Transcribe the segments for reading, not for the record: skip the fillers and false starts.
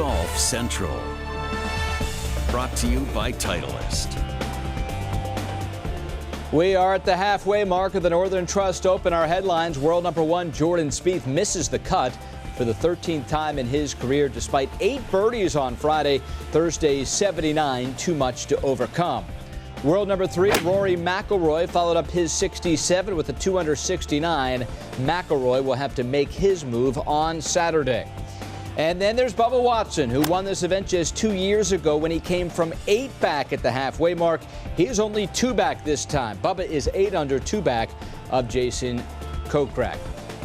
Golf Central. Brought to you by Titleist. We are at the halfway mark of the Northern Trust Open. Our headlines: world number 1 Jordan Spieth misses the cut for the 13th time in his career despite 8 birdies on Friday. Thursday's 79 too much to overcome. World number 3 Rory McIlroy followed up his 67 with a 2-under 69. McIlroy will have to make his move on Saturday. And then there's Bubba Watson, who won this event just 2 years ago when he came from 8 back at the halfway mark. He is only 2 back this time. Bubba is 8 under, 2 back of Jason Kokrak.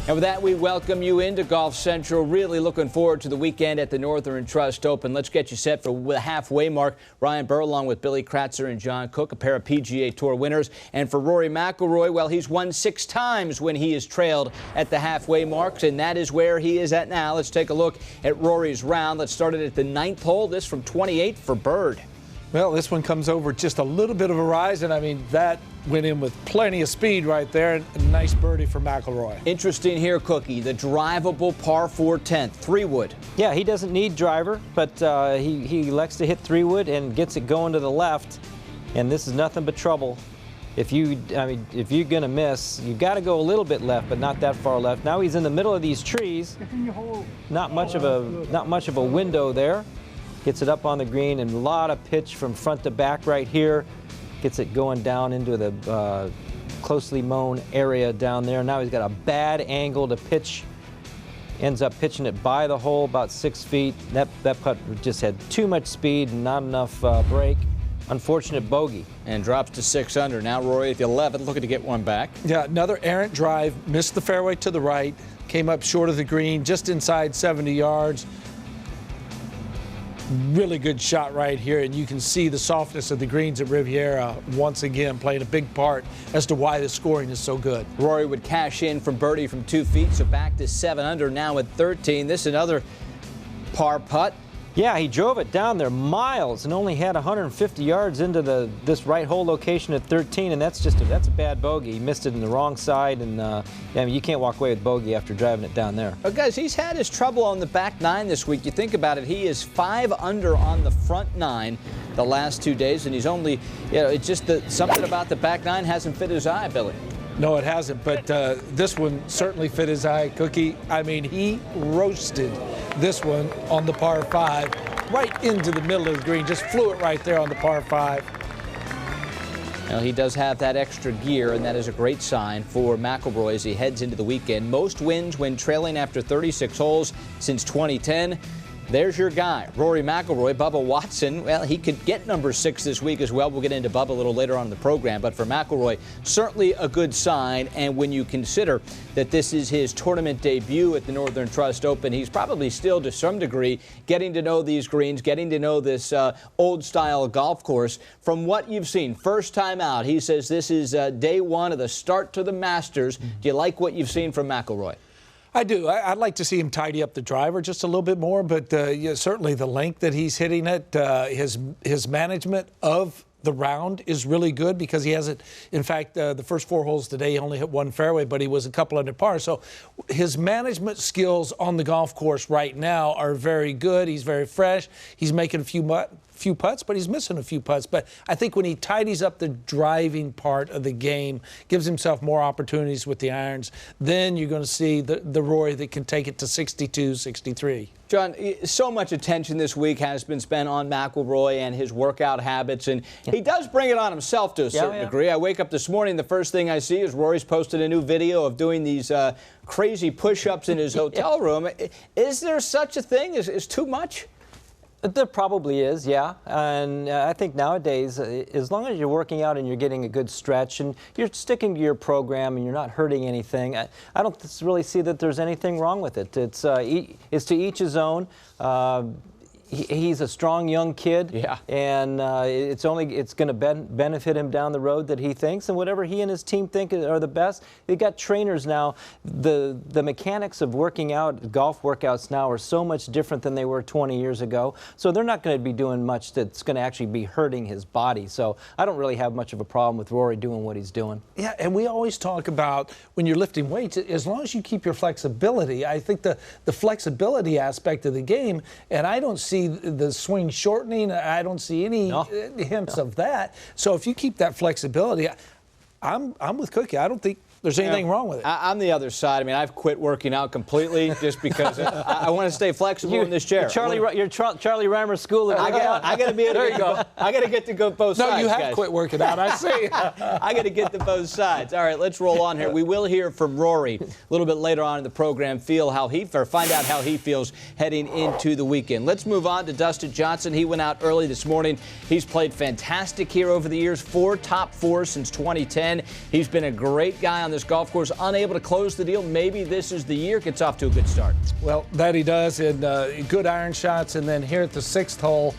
And with that, we welcome you into Golf Central. Really looking forward to the weekend at the Northern Trust Open. Let's get you set for the halfway mark. Ryan Burr along with Billy Kratzer and John Cook, a pair of PGA Tour winners. And for Rory McIlroy, well, he's won 6 times when he is trailed at the halfway marks, and that is where he is at now. Let's take a look at Rory's round. Let's start it at the 9th hole. This from 28 for Bird. Well, this one comes over just a little bit of a rise, and I mean, that went in with plenty of speed right there, and a nice birdie for McIlroy. Interesting here, Cookie, the drivable par 4 10th, 3-wood. Yeah, he doesn't need driver, but he likes to hit 3-wood and gets it going to the left, and this is nothing but trouble. If you're gonna miss, you got to go a little bit left, but not that far left. Now he's in the middle of these trees. Not much of a window there. Gets it up on the green, and a lot of pitch from front to back right here. Gets it going down into the closely mown area down there. Now he's got a bad angle to pitch. Ends up pitching it by the hole about 6 feet. That putt just had too much speed and not enough break. Unfortunate bogey. And drops to 6 under. Now Rory at the 11th, looking to get one back. Yeah, another errant drive. Missed the fairway to the right. Came up short of the green, just inside 70 yards. Really good shot right here, and you can see the softness of the greens at Riviera once again playing a big part as to why the scoring is so good. Rory would cash in from birdie from 2 feet, so back to 7 under now at 13. This is another par putt. Yeah, he drove it down there miles and only had 150 yards into this right hole location at 13, and that's a bad bogey. He missed it in the wrong side, and I mean, you can't walk away with bogey after driving it down there. Oh, guys, he's had his trouble on the back 9 this week. You think about it, he is 5 under on the front 9 the last 2 days, and he's only, it's just that something about the back 9 hasn't fit his eye, Billy. No, it hasn't, but this one certainly fit his eye, Cookie. I mean, he roasted this one on the par 5, right into the middle of the green. Just flew it right there on the par 5. Now, he does have that extra gear, and that is a great sign for McIlroy as he heads into the weekend. Most wins when trailing after 36 holes since 2010. There's your guy, Rory McIlroy. Bubba Watson, well, he could get number 6 this week as well. We'll get into Bubba a little later on in the program. But for McIlroy, certainly a good sign. And when you consider that this is his tournament debut at the Northern Trust Open, he's probably still, to some degree, getting to know these greens, getting to know this old-style golf course. From what you've seen, first time out, he says this is day 1 of the start to the Masters. Do you like what you've seen from McIlroy? I do. I'd like to see him tidy up the driver just a little bit more, but yeah, certainly the length that he's hitting it, his management of the round is really good because he hasn't. In fact, the first 4 holes today, he only hit 1 fairway, but he was a couple under par. So his management skills on the golf course right now are very good. He's very fresh. He's making a few putts, but he's missing a few putts. But I think when he tidies up the driving part of the game, gives himself more opportunities with the irons, then you're going to see the Rory that can take it to 62, 63. John, so much attention this week has been spent on McIlroy and his workout habits, and he does bring it on himself to a certain degree. I wake up this morning, the first thing I see is Rory's posted a new video of doing these crazy push-ups in his hotel room. Is there such a thing as too much? There probably is, yeah. And I think nowadays, as long as you're working out and you're getting a good stretch and you're sticking to your program and you're not hurting anything, I don't really see that there's anything wrong with it. It's to each his own. He's a strong young kid, Yeah. and it's going to benefit him down the road that he thinks, and whatever he and his team think are the best. They've got trainers now. The mechanics of working out, golf workouts now are so much different than they were 20 years ago, so they're not going to be doing much that's going to actually be hurting his body. So I don't really have much of a problem with Rory doing what he's doing. Yeah, and we always talk about when you're lifting weights, as long as you keep your flexibility, I think the flexibility aspect of the game, and I don't see the swing shortening. I don't see any hints of that. So if you keep that flexibility, I'm with Cookie. I don't think there's anything wrong with it. I'm the other side. I mean, I've quit working out completely just because I want to stay flexible in this chair. You're Charlie Reimer school. I got to be able to. There you go. I got to get to go both sides. No, you have guys. quit working out. I see. I got to get to both sides. All right, let's roll on here. We will hear from Rory a little bit later on in the program. Find out how he feels heading into the weekend. Let's move on to Dustin Johnson. He went out early this morning. He's played fantastic here over the years. 4 top 4s since 2010. He's been a great guy on this golf course. Unable to close the deal. Maybe this is the year. Gets off to a good start. Well, that he does, and good iron shots. And then here at the 6th hole,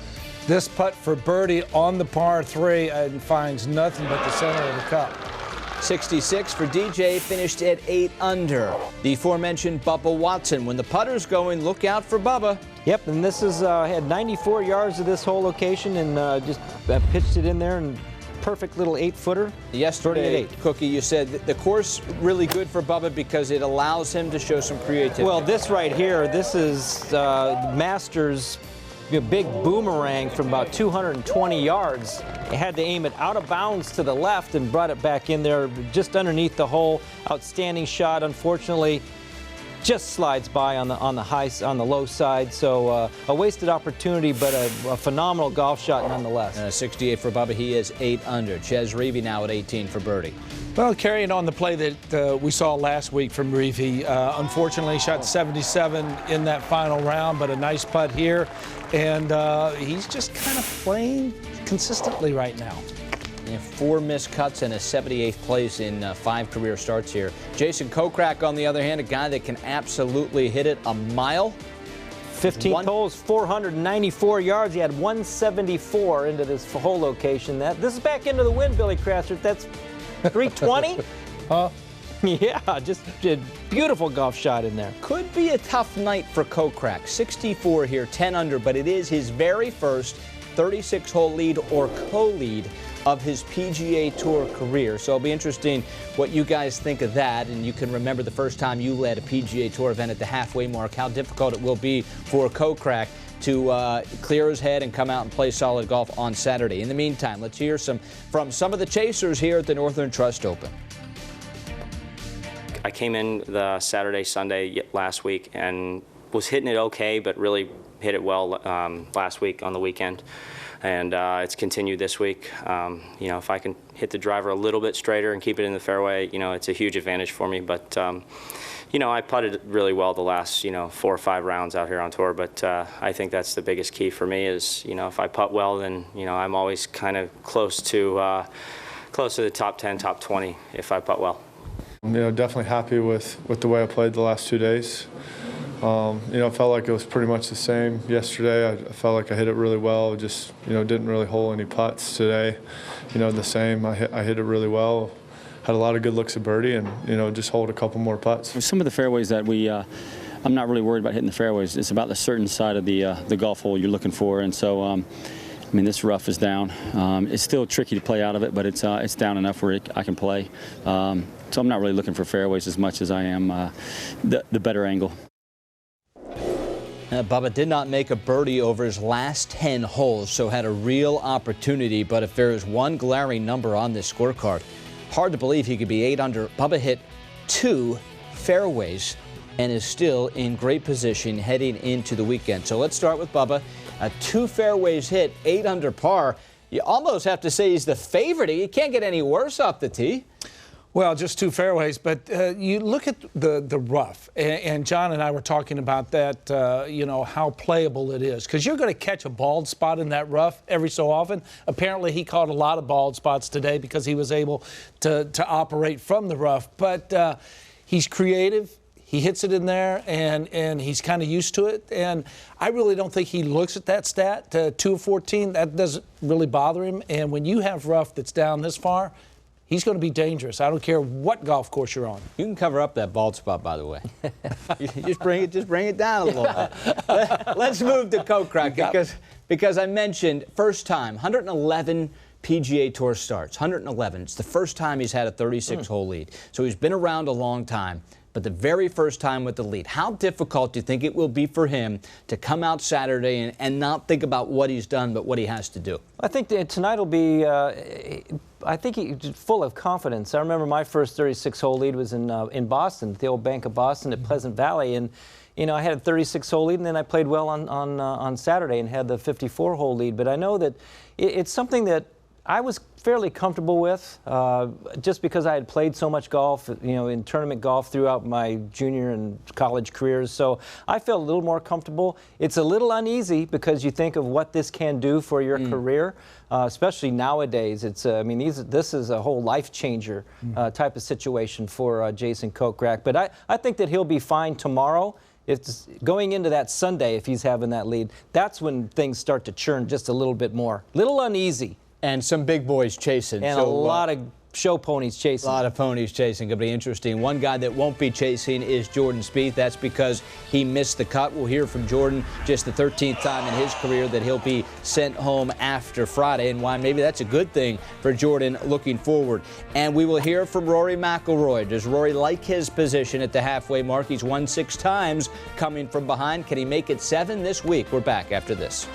this putt for birdie on the par 3 and finds nothing but the center of the cup. 66 for DJ, finished at 8 under. The aforementioned Bubba Watson. When the putter's going, look out for Bubba. Yep, and this is had 94 yards of this whole location, and just pitched it in there, and perfect little 8-footer. Yesterday, Cookie, you said the course really good for Bubba because it allows him to show some creativity. Well, this right here, this is Masters big boomerang from about 220 yards. He had to aim it out of bounds to the left and brought it back in there just underneath the hole. Outstanding shot. Unfortunately, just slides by on the low side. So a wasted opportunity, but a phenomenal golf shot nonetheless. 68 for Bubba. He is 8 under. Ches Reavie now at 18 for birdie. Well, carrying on the play that we saw last week from Reavie, unfortunately shot 77 in that final round, but a nice putt here. And he's just kind of playing consistently right now. 4 missed cuts and a 78th place in 5 career starts here. Jason Kokrak, on the other hand, a guy that can absolutely hit it a mile. 15 holes, 494 yards. He had 174 into this hole location. This is back into the wind, Billy Crasser. That's 320. Yeah, just a beautiful golf shot in there. Could be a tough night for Kokrak. 64 here, 10 under, but it is his very first 36-hole lead or co-lead of his PGA Tour career. So it'll be interesting what you guys think of that, and you can remember the first time you led a PGA Tour event at the halfway mark, how difficult it will be for Kokrak to clear his head and come out and play solid golf on Saturday. In the meantime, let's hear from some of the chasers here at the Northern Trust Open. I came in the Saturday, Sunday last week and was hitting it okay, but really hit it well last week on the weekend. And it's continued this week. You know, if I can hit the driver a little bit straighter and keep it in the fairway, you know, it's a huge advantage for me. But, you know, I putted really well the last, 4 or 5 rounds out here on tour. But I think that's the biggest key for me is, if I putt well, then, I'm always kind of close to the top 10, top 20 if I putt well. Definitely happy with the way I played the last 2 days. I felt like it was pretty much the same yesterday. I felt like I hit it really well. Just, didn't really hole any putts today. The same. I hit it really well. Had a lot of good looks at birdie and, just hold a couple more putts. Some of the fairways that I'm not really worried about hitting the fairways. It's about the certain side of the golf hole you're looking for. And so, this rough is down. It's still tricky to play out of it, but it's down enough where I can play. So I'm not really looking for fairways as much as I am the better angle. Bubba did not make a birdie over his last 10 holes, so had a real opportunity. But if there is one glaring number on this scorecard, hard to believe he could be 8 under. Bubba hit 2 fairways and is still in great position heading into the weekend. So let's start with Bubba. 2 fairways hit, 8 under par. You almost have to say he's the favorite. He can't get any worse off the tee. Well, just 2 fairways, but you look at the rough, and John and I were talking about that, how playable it is, because you're going to catch a bald spot in that rough every so often. Apparently, he caught a lot of bald spots today because he was able to operate from the rough, but he's creative. He hits it in there, and he's kind of used to it. And I really don't think he looks at that stat, 2 of 14. That doesn't really bother him. And when you have rough that's down this far, he's going to be dangerous. I don't care what golf course you're on. You can cover up that bald spot, by the way. just bring it down a little bit. Let's move to Kokrak because I mentioned first time, 111 PGA Tour starts, 111. It's the first time he's had a 36-hole lead. So he's been around a long time, but the very first time with the lead. How difficult do you think it will be for him to come out Saturday and not think about what he's done, but what he has to do? I think that tonight will be, I think he's full of confidence. I remember my first 36-hole lead was in Boston, the old Bank of Boston at Pleasant Valley. And, you know, I had a 36-hole lead, and then I played well on Saturday and had the 54-hole lead. But I know that it's something that I was fairly comfortable with, just because I had played so much golf, you know, in tournament golf throughout my junior and college careers. So I felt a little more comfortable. It's a little uneasy because you think of what this can do for your career, especially nowadays. It's, I mean, this is a whole life changer type of situation for Jason Kokrak. But I think that he'll be fine tomorrow. It's going into that Sunday, if he's having that lead, that's when things start to churn just a little bit more. Little uneasy. And some big boys chasing. And so, a lot of show ponies chasing. A lot of ponies chasing. Going to be interesting. One guy that won't be chasing is Jordan Spieth. That's because he missed the cut. We'll hear from Jordan, just the 13th time in his career that he'll be sent home after Friday, and why maybe that's a good thing for Jordan looking forward. And we will hear from Rory McIlroy. Does Rory like his position at the halfway mark? He's won 6 times coming from behind. Can he make it 7 this week? We're back after this.